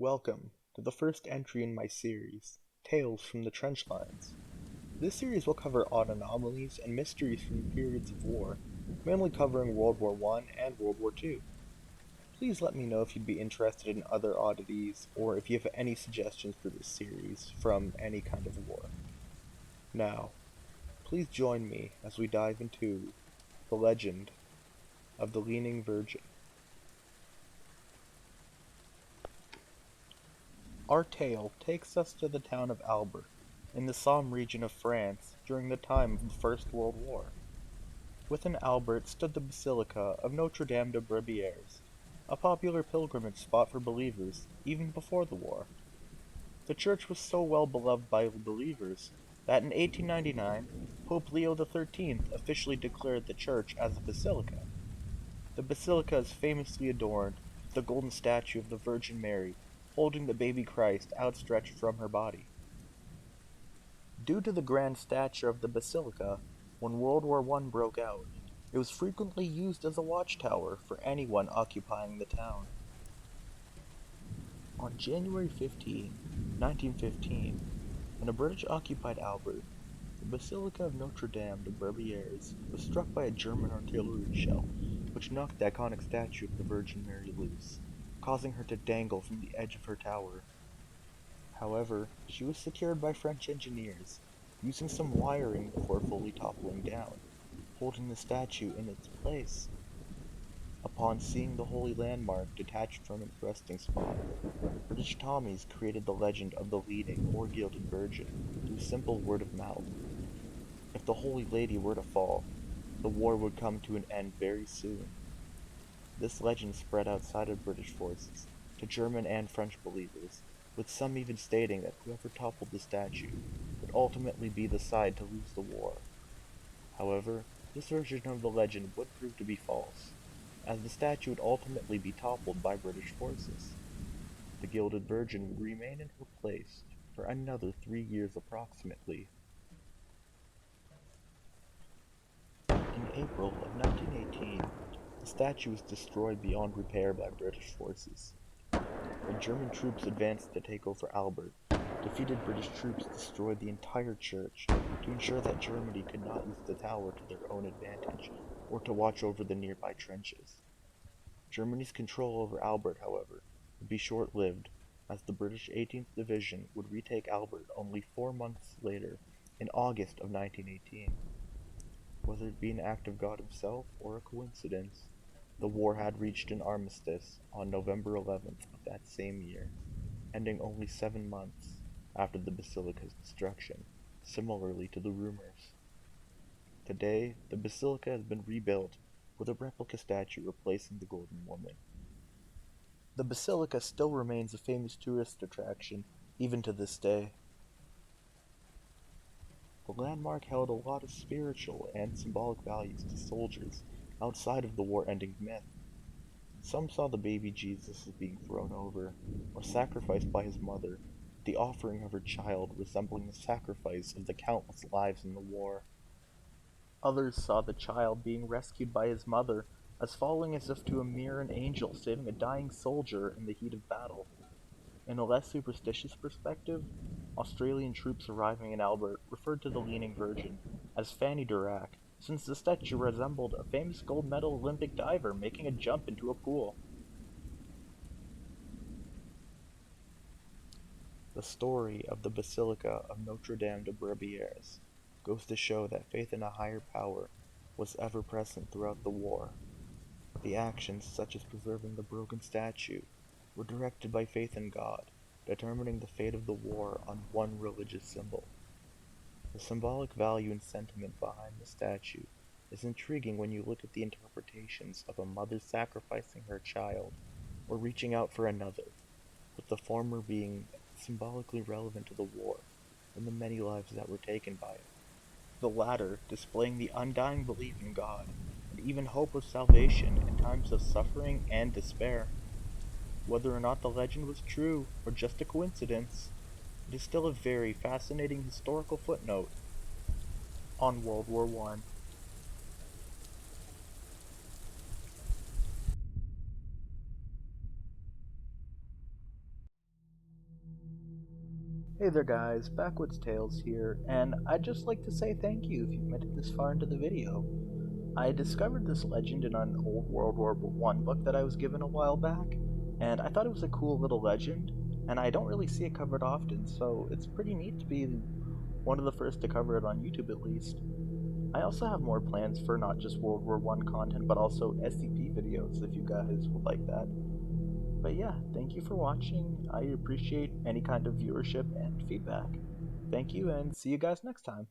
Welcome to the first entry in my series, Tales from the Trench Lines. This series will cover odd anomalies and mysteries from periods of war, mainly covering World War I and World War II. Please let me know if you'd be interested in other oddities or if you have any suggestions for this series from any kind of war. Now, please join me as we dive into the legend of the Leaning Virgin. Our tale takes us to the town of Albert, in the Somme region of France during the time of the First World War. Within Albert stood the Basilica of Notre Dame de Brebieres, a popular pilgrimage spot for believers even before the war. The church was so well beloved by believers that in 1899, Pope Leo XIII officially declared the church as a basilica. The basilica is famously adorned with the golden statue of the Virgin Mary holding the baby Christ outstretched from her body. Due to the grand stature of the basilica, when World War I broke out, it was frequently used as a watchtower for anyone occupying the town. On January 15, 1915, when a British occupied Albert, the Basilica of Notre Dame de Brebieres was struck by a German artillery shell, which knocked the iconic statue of the Virgin Mary loose, causing her to dangle from the edge of her tower. However, she was secured by French engineers, using some wiring before fully toppling down, holding the statue in its place. Upon seeing the holy landmark detached from its resting spot, British Tommies created the legend of the Leaning or Gilded Virgin through simple word of mouth. If the Holy Lady were to fall, the war would come to an end very soon. This legend spread outside of British forces to German and French believers, with some even stating that whoever toppled the statue would ultimately be the side to lose the war. However, this version of the legend would prove to be false, as the statue would ultimately be toppled by British forces. The Gilded Virgin would remain in her place for another 3 years approximately. In April of 1918, the statue was destroyed beyond repair by British forces. When German troops advanced to take over Albert, defeated British troops destroyed the entire church to ensure that Germany could not use the tower to their own advantage or to watch over the nearby trenches. Germany's control over Albert, however, would be short-lived, as the British 18th Division would retake Albert only 4 months later, in August of 1918. Whether it be an act of God himself or a coincidence, the war had reached an armistice on November 11th of that same year, ending only 7 months after the basilica's destruction, similarly to the rumors. Today, the basilica has been rebuilt with a replica statue replacing the Golden Woman. The basilica still remains a famous tourist attraction even to this day. The landmark held a lot of spiritual and symbolic values to soldiers outside of the war-ending myth. Some saw the baby Jesus as being thrown over, or sacrificed by his mother, the offering of her child resembling the sacrifice of the countless lives in the war. Others saw the child being rescued by his mother as falling as if to a mere an angel saving a dying soldier in the heat of battle. In a less superstitious perspective, Australian troops arriving in Albert referred to the Leaning Virgin as Fanny Durack, since the statue resembled a famous gold medal Olympic diver making a jump into a pool. The story of the Basilica of Notre Dame de Brebieres goes to show that faith in a higher power was ever present throughout the war. The actions, such as preserving the broken statue, were directed by faith in God, determining the fate of the war on one religious symbol. The symbolic value and sentiment behind the statue is intriguing when you look at the interpretations of a mother sacrificing her child or reaching out for another, with the former being symbolically relevant to the war and the many lives that were taken by it, the latter displaying the undying belief in God and even hope of salvation in times of suffering and despair. Whether or not the legend was true or just a coincidence, it is still a very fascinating historical footnote on World War I. Hey there guys, Backwoods Tales here, and I'd just like to say thank you if you've made it this far into the video. I discovered this legend in an old World War I book that I was given a while back, and I thought it was a cool little legend, and I don't really see it covered often, so it's pretty neat to be one of the first to cover it on YouTube at least. I also have more plans for not just World War I content, but also SCP videos if you guys would like that. But yeah, thank you for watching. I appreciate any kind of viewership and feedback. Thank you, and see you guys next time.